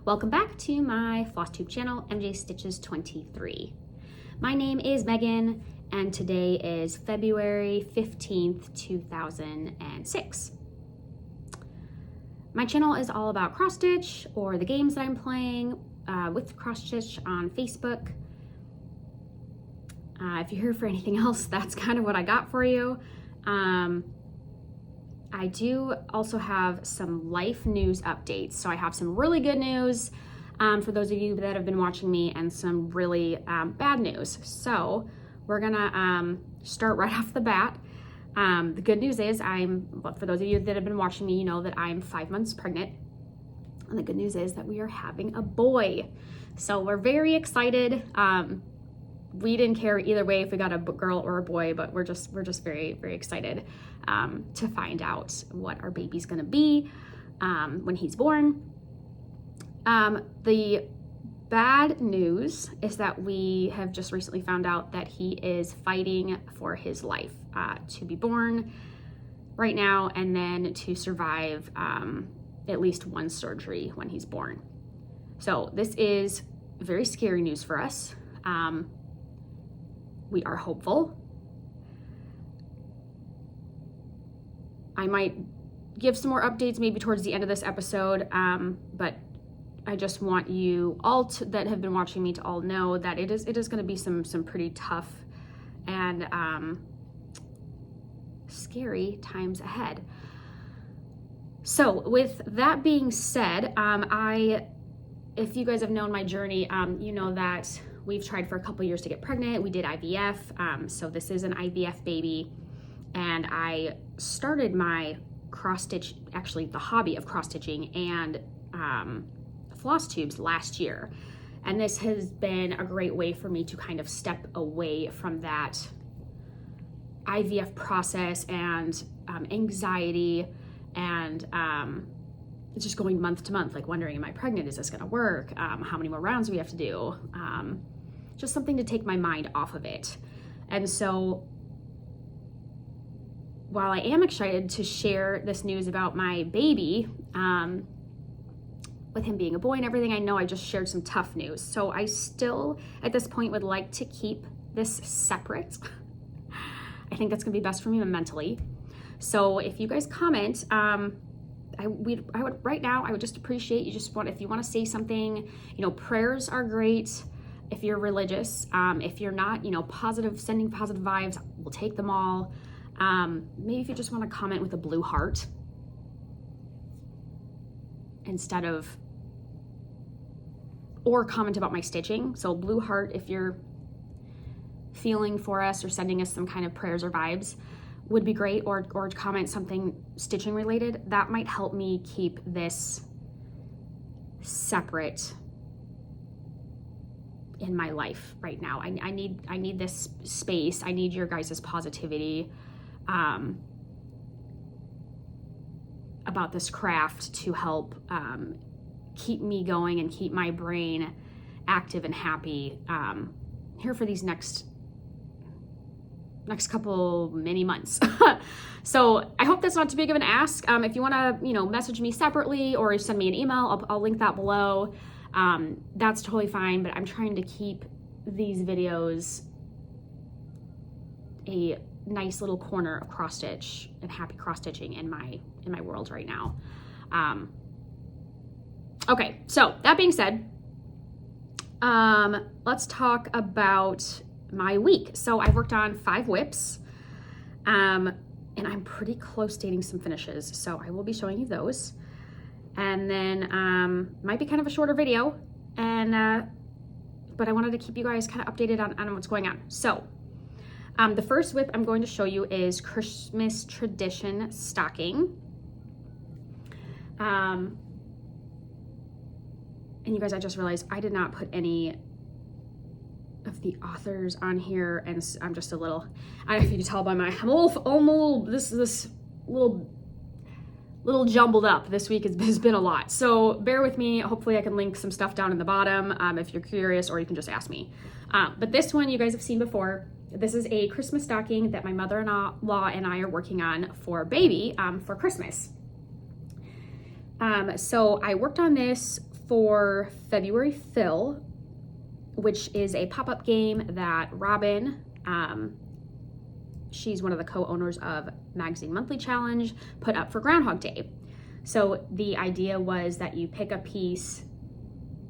Welcome back to my Flosstube channel, MJ Stitches 23. My name is Megan and today is February 15th, 2006. My channel is all about cross stitch or the games that I'm playing with cross stitch on Facebook. If you're here for anything else, that's kind of what I got for you. I do also have some life news updates. So I have some really good news for those of you that have been watching me and some really bad news. So we're gonna start right off the bat. The good news is for those of you that have been watching me, you know that I'm 5 months pregnant. And the good news is that we are having a boy. So we're very excited. We didn't care either way if we got a girl or a boy, but we're just very, very excited to find out what our baby's gonna be when he's born. The bad news is that we have just recently found out that he is fighting for his life to be born right now and then to survive at least one surgery when he's born. So this is very scary news for us. We are hopeful. I might give some more updates maybe towards the end of this episode, but I just want you all that have been watching me to all know that it is going to be some pretty tough and scary times ahead. So with that being said, if you guys have known my journey, you know that we've tried for a couple years to get pregnant. We did IVF, so this is an IVF baby, and I started my cross stitch, actually the hobby of cross stitching and floss tubes last year, and this has been a great way for me to kind of step away from that IVF process and anxiety and just going month to month, like wondering, am I pregnant? Is this gonna work? How many more rounds do we have to do? Just something to take my mind off of it. And so while I am excited to share this news about my baby, with him being a boy and everything, I know I just shared some tough news. So I still, at this point, would like to keep this separate. I think that's gonna be best for me mentally. So if you guys comment, I would right now, I would just appreciate you if you want to say something, you know, prayers are great if you're religious. If you're not, you know, sending positive vibes, we'll take them all. Maybe if you just want to comment with a blue heart instead of, or comment about my stitching. So blue heart if you're feeling for us or sending us some kind of prayers or vibes would be great, or comment something stitching related. That might help me keep this separate in my life right now. I need this space. I need your guys' positivity about this craft to help keep me going and keep my brain active and happy here for these next couple many months. So I hope that's not too big of an ask. If you want to, you know, message me separately or send me an email, I'll link that below. That's totally fine, but I'm trying to keep these videos a nice little corner of cross stitch and happy cross stitching in my world right now. Okay, so that being said, let's talk about my week. So I worked on 5 whips, and I'm pretty close to getting some finishes, so I will be showing you those. And then might be kind of a shorter video, and but I wanted to keep you guys kind of updated on what's going on. So the first whip I'm going to show you is Christmas tradition stocking. And you guys, I just realized I did not put any of the authors on here, and I'm just a little, I don't know if you can tell by my, this little jumbled up. This week has been a lot, so bear with me. Hopefully I can link some stuff down in the bottom if you're curious, or you can just ask me. But this one you guys have seen before. This is a Christmas stocking that my mother-in-law and I are working on for baby for Christmas. So I worked on this for February Fill, which is a pop-up game that Robin, she's one of the co-owners of Magazine Monthly Challenge, put up for Groundhog Day. So the idea was that you pick a piece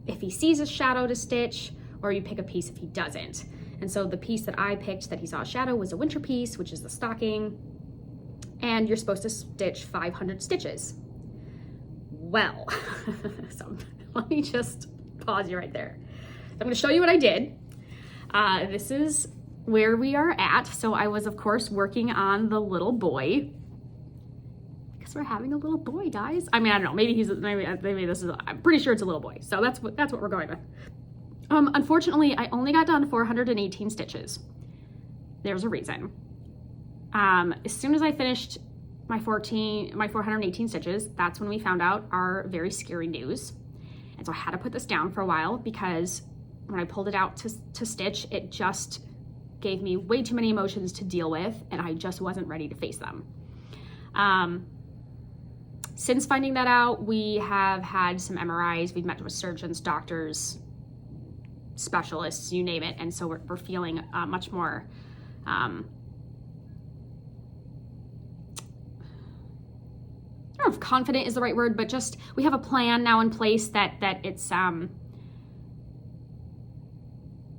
if he sees a shadow to stitch, or you pick a piece if he doesn't. And so the piece that I picked that he saw a shadow was a winter piece, which is the stocking, and you're supposed to stitch 500 stitches. Well, so let me just pause you right there. I'm going to show you what I did. This is where we are at. So I was, of course, working on the little boy, because we're having a little boy, guys. I mean, I don't know. Maybe this is. I'm pretty sure it's a little boy. So that's what we're going with. Unfortunately, I only got done 418 stitches. There's a reason. As soon as I finished my 418 stitches, that's when we found out our very scary news. And so I had to put this down for a while, because when I pulled it out to stitch, it just gave me way too many emotions to deal with, and I just wasn't ready to face them. Since finding that out, we have had some MRIs, we've met with surgeons, doctors, specialists, you name it, and so we're feeling much more I don't know if confident is the right word, but just we have a plan now in place that it's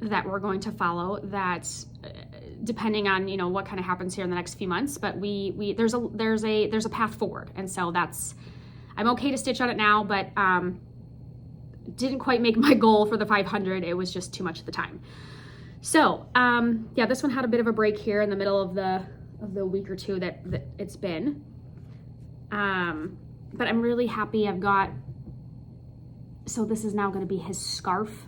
that we're going to follow, that depending on, you know, what kind of happens here in the next few months, but there's a path forward. And so I'm okay to stitch on it now, but didn't quite make my goal for the 500. It was just too much at the time. So yeah, this one had a bit of a break here in the middle of the week or two that it's been. But I'm really happy so this is now going to be his scarf.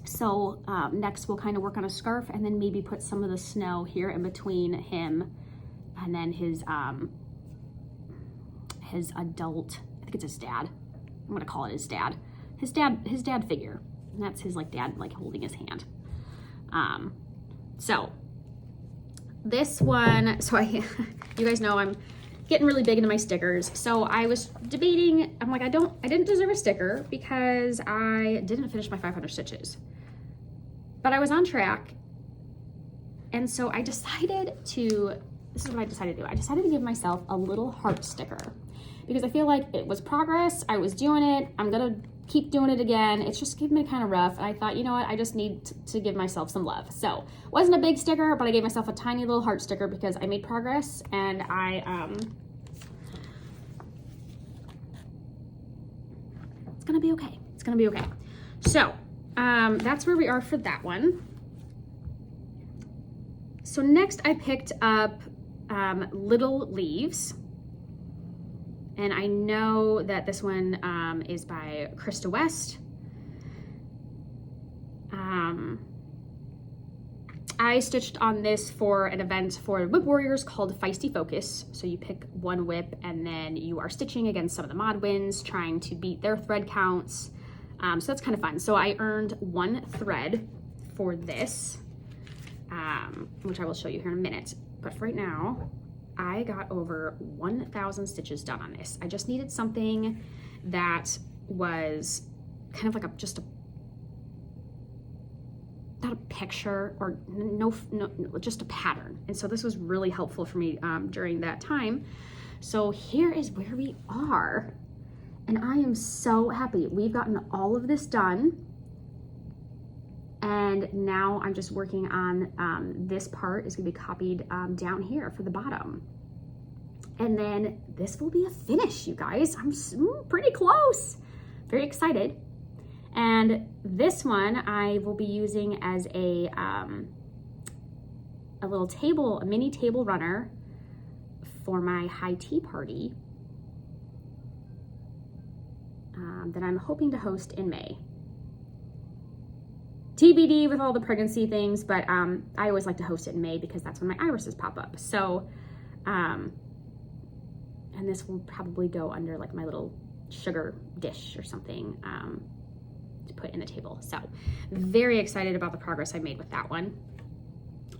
So next we'll kind of work on a scarf, and then maybe put some of the snow here in between him and then his adult, I think it's his dad. I'm going to call it his dad. His dad figure. And that's his dad holding his hand. So this one, you guys know I'm getting really big into my stickers. So I was debating, I'm like, I didn't deserve a sticker because I didn't finish my 500 stitches, but I was on track. And so this is what I decided to do. I decided to give myself a little heart sticker, because I feel like it was progress. I was doing it. I'm gonna keep doing it again. It's just keeping me kind of rough. And I thought, you know what? I just need to give myself some love. So it wasn't a big sticker, but I gave myself a tiny little heart sticker because I made progress, and it's gonna be okay. It's gonna be okay. So that's where we are for that one. So next I picked up Little Leaves. And I know that this one is by Krista West. I stitched on this for an event for Whip Warriors called Feisty Focus. So you pick one whip, and then you are stitching against some of the mod wins, trying to beat their thread counts. So that's kind of fun. So I earned 1 thread for this, which I will show you here in a minute. But for right now, I got over 1,000 stitches done on this. I just needed something that was kind of like not a picture, or no, just a pattern. And so this was really helpful for me during that time. So here is where we are. And I am so happy. We've gotten all of this done. And now I'm just working on this part is gonna be copied down here for the bottom. And then this will be a finish, you guys. I'm pretty close. Very excited. And this one I will be using as a little table, a mini table runner for my high tea party that I'm hoping to host in May. TBD with all the pregnancy things, but I always like to host it in May because that's when my irises pop up. So, and this will probably go under my little sugar dish or something to put in the table. So very excited about the progress I made with that one.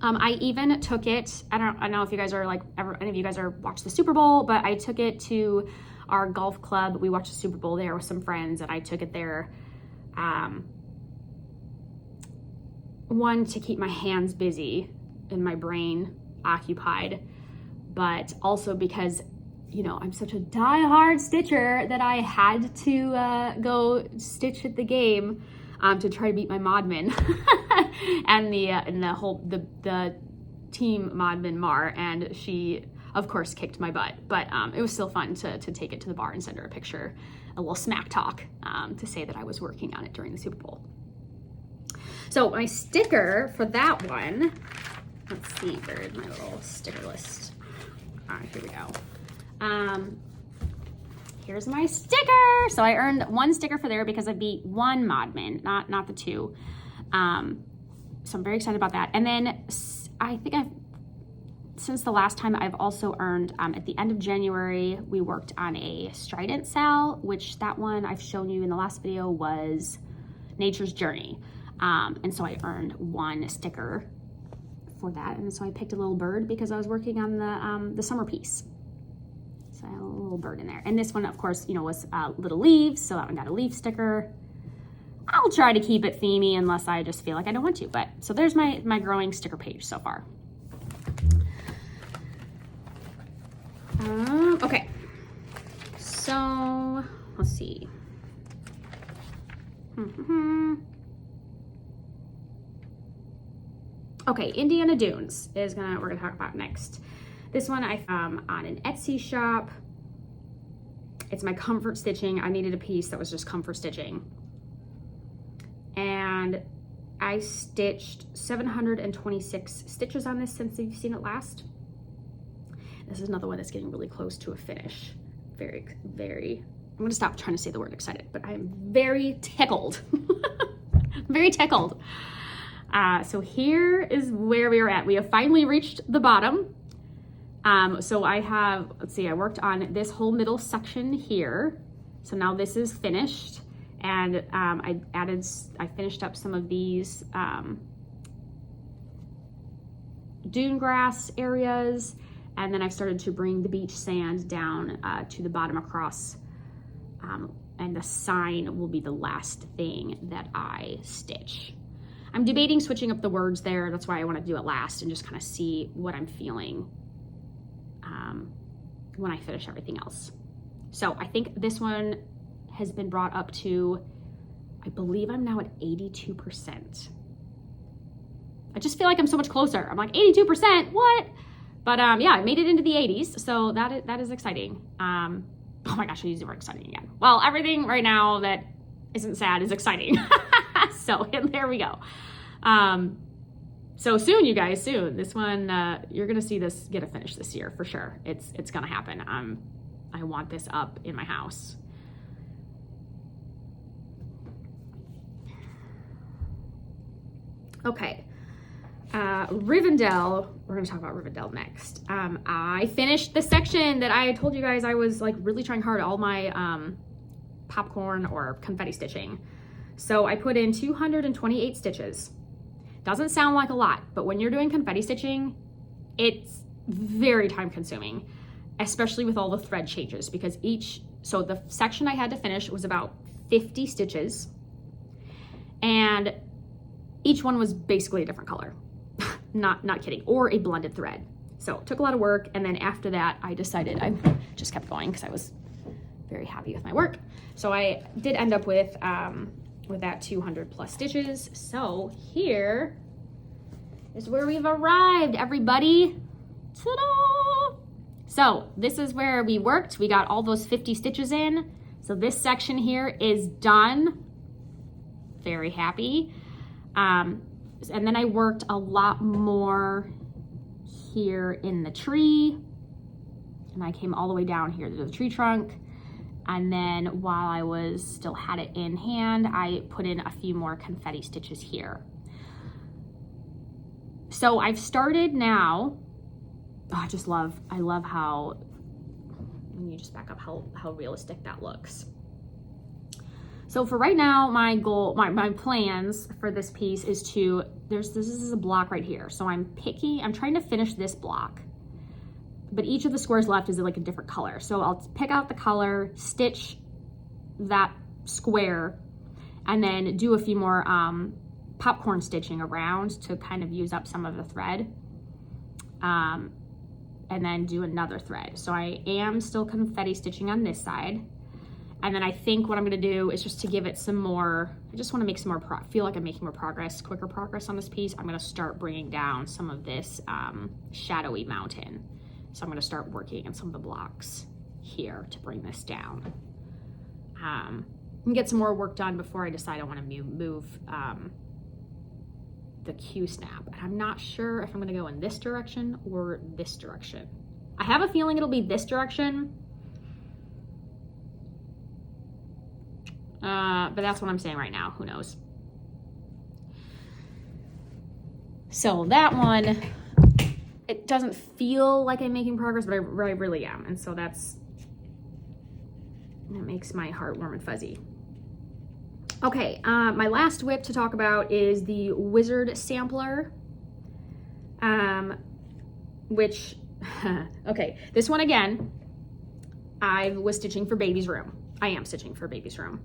I even took it, I don't know if you guys are any of you guys are watched the Super Bowl, but I took it to our golf club. We watched the Super Bowl there with some friends, and I took it there. One, to keep my hands busy and my brain occupied, but also because, you know, I'm such a die-hard stitcher that I had to go stitch at the game to try to beat my modmin and the team modmin Mar, and she of course kicked my butt, but it was still fun to take it to the bar and send her a picture, a little smack talk, to say that I was working on it during the Super Bowl. So my sticker for that one, let's see, where's my little sticker list? All right, here we go. Here's my sticker. So I earned 1 sticker for there because I beat 1 modmin, not the 2. So I'm very excited about that. And then I think since the last time, I've also earned, at the end of January, we worked on a Strident cell, which that one I've shown you in the last video was Nature's Journey. And so I earned 1 sticker for that. And so I picked a little bird because I was working on the summer piece. So I have a little bird in there. And this one, of course, you know, was little leaves. So that one got a leaf sticker. I'll try to keep it themey unless I just feel like I don't want to. But so there's my growing sticker page so far. Okay. So let's see. Okay, Indiana Dunes is we're gonna talk about next. This one I found on an Etsy shop. It's my comfort stitching. I needed a piece that was just comfort stitching. And I stitched 726 stitches on this since you've seen it last. This is another one that's getting really close to a finish. Very, very, I'm gonna stop trying to say the word excited, but I am very tickled. Very tickled. So here is where we are at. We have finally reached the bottom. So I have, let's see, I worked on this whole middle section here. So now this is finished. And I finished up some of these dune grass areas. And then I've started to bring the beach sand down to the bottom across. And the sign will be the last thing that I stitch. I'm debating switching up the words there. That's why I want to do it last and just kind of see what I'm feeling when I finish everything else. So I think this one has been brought up to, I believe I'm now at 82%. I just feel like I'm so much closer. I'm like 82%, what? But yeah, I made it into the 80s, so that is exciting. Oh my gosh, I used the word exciting again. Well, everything right now that isn't sad is exciting. So there we go. So soon, you guys, soon. This one, you're gonna see this get a finish this year for sure. It's gonna happen. I want this up in my house. Okay, Rivendell, we're gonna talk about Rivendell next. I finished the section that I told you guys I was like really trying hard, all my popcorn or confetti stitching. So I put in 228 stitches. Doesn't sound like a lot, but when you're doing confetti stitching, it's very time consuming, especially with all the thread changes, because so the section I had to finish was about 50 stitches, and each one was basically a different color. Not kidding, or a blended thread. So it took a lot of work, and then after that, I decided I just kept going because I was very happy with my work. So I did end up with that 200 plus stitches. So here is where we've arrived, everybody. Ta-da! So this is where we worked. We got all those 50 stitches in. So this section here is done. Very happy. And then I worked a lot more here in the tree. And I came all the way down here to the tree trunk. And then while I still had it in hand, I put in a few more confetti stitches here. So I've started now. Oh, I love how, when you just back up, how realistic that looks. So for right now, my goal, my plans for this piece is this is a block right here. So I'm trying to finish this block. but each of the squares left is like a different color. So I'll pick out the color, stitch that square, and then do a few more popcorn stitching around to kind of use up some of the thread. And then do another thread. So I am still confetti stitching on this side. And then I think what I'm gonna do is just to give it some more, I just wanna make some more, feel like I'm making more progress, quicker progress on this piece. I'm gonna start bringing down some of this shadowy mountain. So I'm gonna start working on some of the blocks here to bring this down. And get some more work done before I decide I wanna move the Q snap. And I'm not sure if I'm gonna go in this direction or this direction. I have a feeling it'll be this direction. But that's what I'm saying right now, who knows? So that one, it doesn't feel like I'm making progress, but I really am. And so that makes my heart warm and fuzzy. Okay, my last whip to talk about is the Wizard Sampler, which, okay, this one again, I was stitching for Baby's room. I am stitching for Baby's room.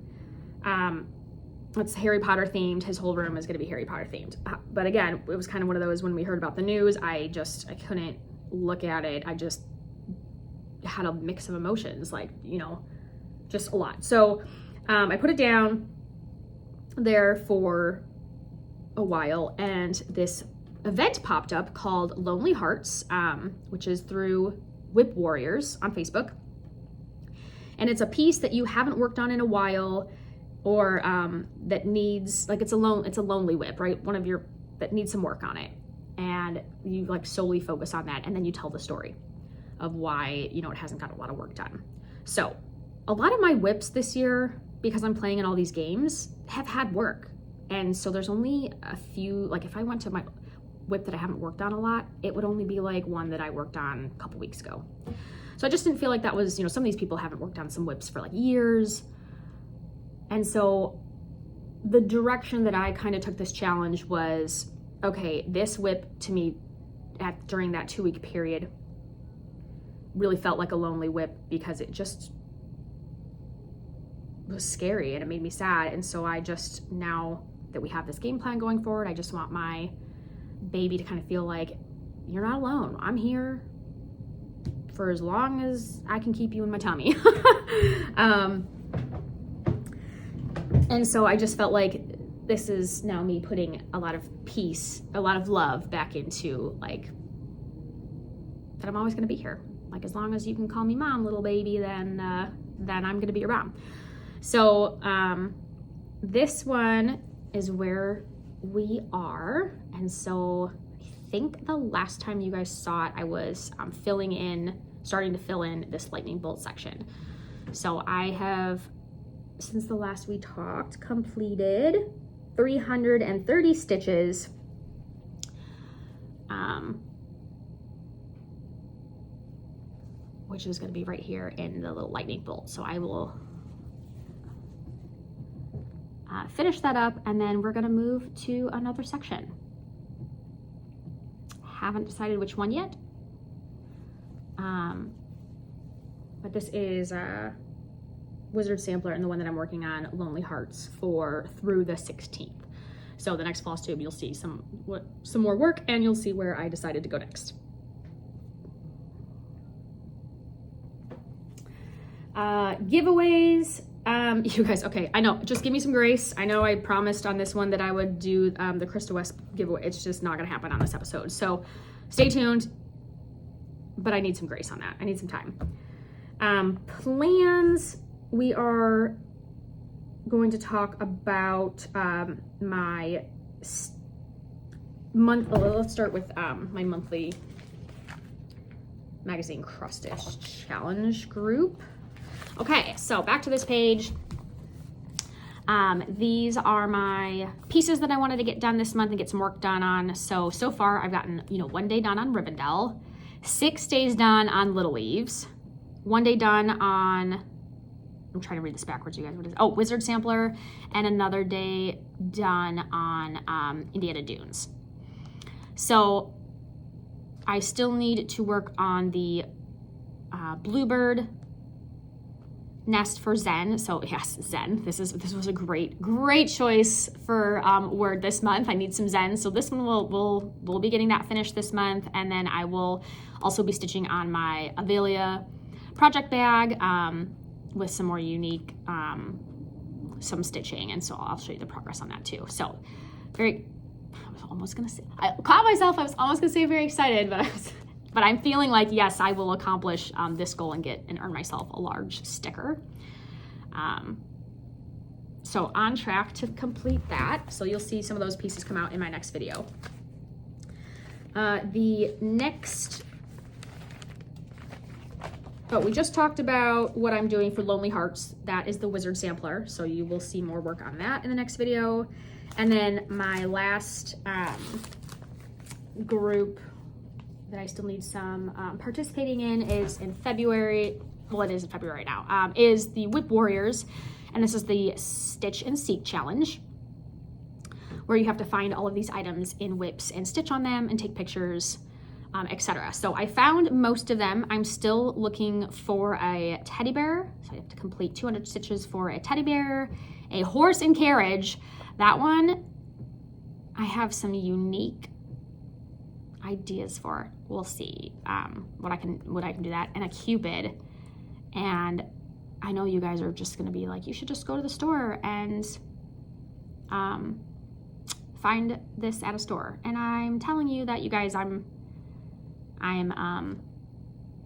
It's Harry Potter themed. His whole room is gonna be Harry Potter themed. But again, it was kind of one of those, when we heard about the news, I couldn't look at it. I just had a mix of emotions, like, you know, just a lot. So I put it down there for a while, and this event popped up called Lonely Hearts, which is through Whip Warriors on Facebook. And it's a piece that you haven't worked on in a while, or that needs, like, it's a lonely whip, right? One of your, that needs some work on it. And you like solely focus on that, and then you tell the story of why, you know, it hasn't got a lot of work done. So a lot of my whips this year, because I'm playing in all these games, have had work. And so there's only a few, like if I went to my whip that I haven't worked on a lot, it would only be like one that I worked on a couple weeks ago. So I just didn't feel like that was, you know, some of these people haven't worked on some whips for like years. And so the direction that I kind of took this challenge was, okay, this whip to me during that 2-week period really felt like a lonely whip, because it just was scary and it made me sad. And so I just, now that we have this game plan going forward, I just want my baby to kind of feel like, you're not alone. I'm here for as long as I can keep you in my tummy. And so I just felt like this is now me putting a lot of peace, a lot of love back into, like, that I'm always gonna be here. Like, as long as you can call me mom, little baby, then I'm gonna be your mom. So this one is where we are. And so I think the last time you guys saw it, I was starting to fill in this lightning bolt section. So I have, since the last we talked, completed 330 stitches. Which is going to be right here in the little lightning bolt. So I will finish that up, and then we're going to move to another section. Haven't decided which one yet. But this is Wizard Sampler, and the one that I'm working on, Lonely Hearts, through the 16th. So the next Flosstube, you'll see some more work, and you'll see where I decided to go next. Giveaways. You guys, okay, I know, just give me some grace. I know I promised on this one that I would do the Krista West giveaway. It's just not gonna happen on this episode. So stay tuned, but I need some grace on that. I need some time. Plans, we are going to talk about my let's start with my monthly magazine cross-stitch challenge group. Okay, so back to this page. These are my pieces that I wanted to get done this month and get some work done on. So far I've gotten, 1 day done on Rivendell, 6 days done on Little Leaves, 1 day done on, I'm trying to read this backwards, you guys, what is it? Oh, Wizard Sampler, and another day done on Indiana Dunes. So I still need to work on the bluebird nest for Zen. So yes, Zen. This was a great choice for word this month. I need some Zen. So this one we'll be getting that finished this month, and then I will also be stitching on my Avelia project bag with some more unique some stitching, and so I'll show you the progress on that too. So I caught myself. I was almost gonna say very excited, but I'm feeling like, yes, I will accomplish this goal and earn myself a large sticker. So on track to complete that. So you'll see some of those pieces come out in my next video. We just talked about what I'm doing for Lonely Hearts. That is the Wizard Sampler. So you will see more work on that in the next video. And then my last group that I still need some participating in is in February. Well, it is in February now. Is the Whip Warriors, and this is the Stitch and Seek Challenge, where you have to find all of these items in whips and stitch on them and take pictures, etc. So I found most of them. I'm still looking for a teddy bear, so I have to complete 200 stitches for a teddy bear, a horse and carriage. That one, I have some unique ideas for. We'll see what I can do that, and a Cupid. And I know you guys are just gonna be like, you should just go to the store and find this at a store. And I'm telling you that, you guys,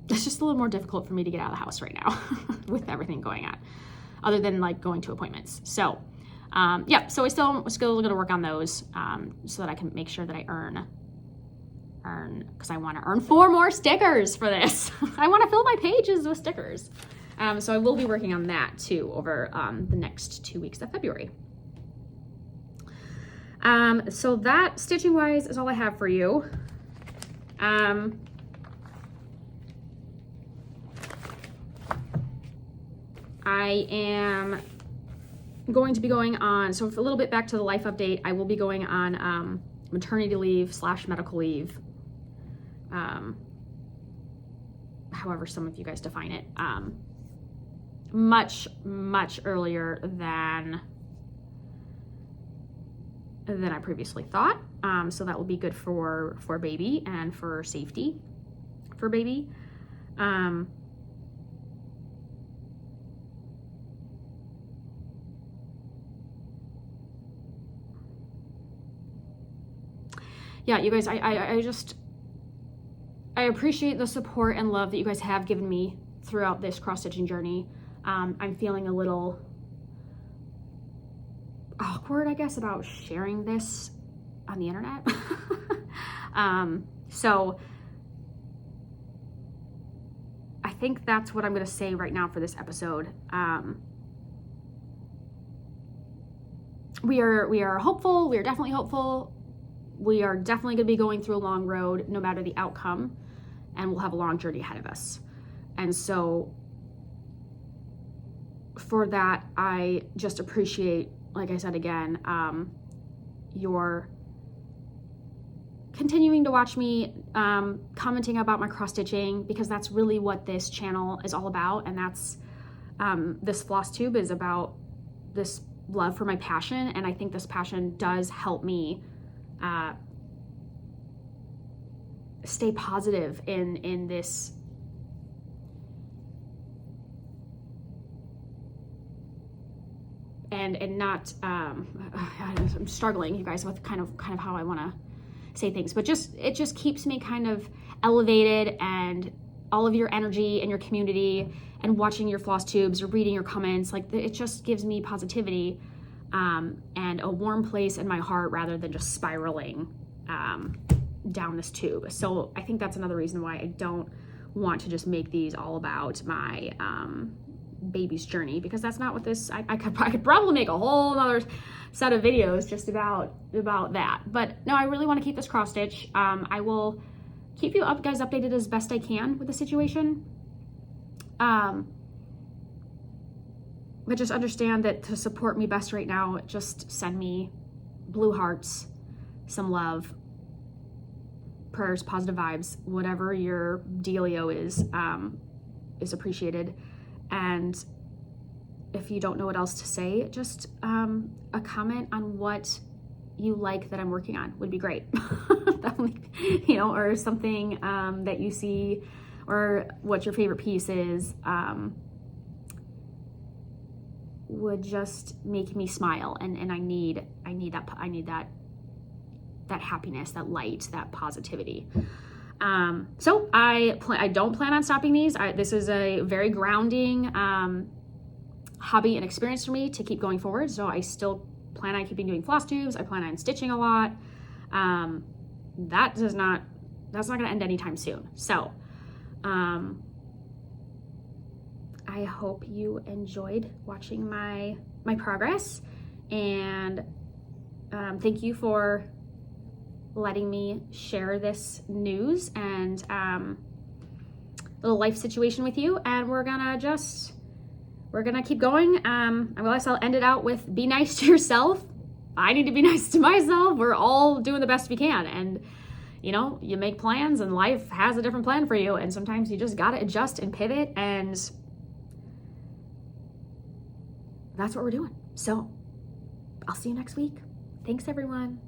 it's just a little more difficult for me to get out of the house right now with everything going on, other than like going to appointments. So yeah, so we're still gonna work on those so that I can make sure that I earn, because I want to earn 4 more stickers for this. I want to fill my pages with stickers. So I will be working on that too over the next 2 weeks of February. So that, stitching wise, is all I have for you. I am going to be going on, so a little bit back to the life update, I will be going on maternity leave / medical leave, however some of you guys define it, much earlier than I previously thought. So that will be good for baby and for safety for baby. Yeah, you guys, I appreciate the support and love that you guys have given me throughout this cross-stitching journey. I'm feeling a little awkward, I guess, about sharing this on the internet. So I think that's what I'm going to say right now for this episode. We are hopeful. We are definitely hopeful. We are definitely going to be going through a long road, no matter the outcome, and we'll have a long journey ahead of us. And so for that, I just appreciate, like I said again, your continuing to watch me, commenting about my cross-stitching, because that's really what this channel is all about. And that's, this Flosstube is about this love for my passion. And I think this passion does help me stay positive in this and not I'm struggling, you guys, with kind of how I want to say things, but it just keeps me kind of elevated, and all of your energy and your community and watching your floss tubes or reading your comments, like it just gives me positivity and a warm place in my heart, rather than just spiraling down this tube. So I think that's another reason why I don't want to just make these all about my baby's journey, because that's not what this, I could probably make a whole other set of videos just about that. But no, I really want to keep this cross stitch. I will keep you guys updated as best I can with the situation. But just understand that to support me best right now, just send me blue hearts, some love, prayers, positive vibes, whatever your dealio is. is appreciated. And if you don't know what else to say, just a comment on what you like that I'm working on would be great. Or something that you see, or what your favorite piece is, would just make me smile. And I need that happiness, that light, that positivity. So I don't plan on stopping these. This is a very grounding hobby and experience for me to keep going forward. So I still plan on keeping doing floss tubes. I plan on stitching a lot. That's not going to end anytime soon. So I hope you enjoyed watching my progress, and thank you for letting me share this news and little life situation with you. And we're gonna keep going. I guess I'll end it out with be nice to yourself. I need to be nice to myself. We're all doing the best we can, and you make plans, and life has a different plan for you, and sometimes you just gotta adjust and pivot, and that's what we're doing. So I'll see you next week. Thanks, everyone.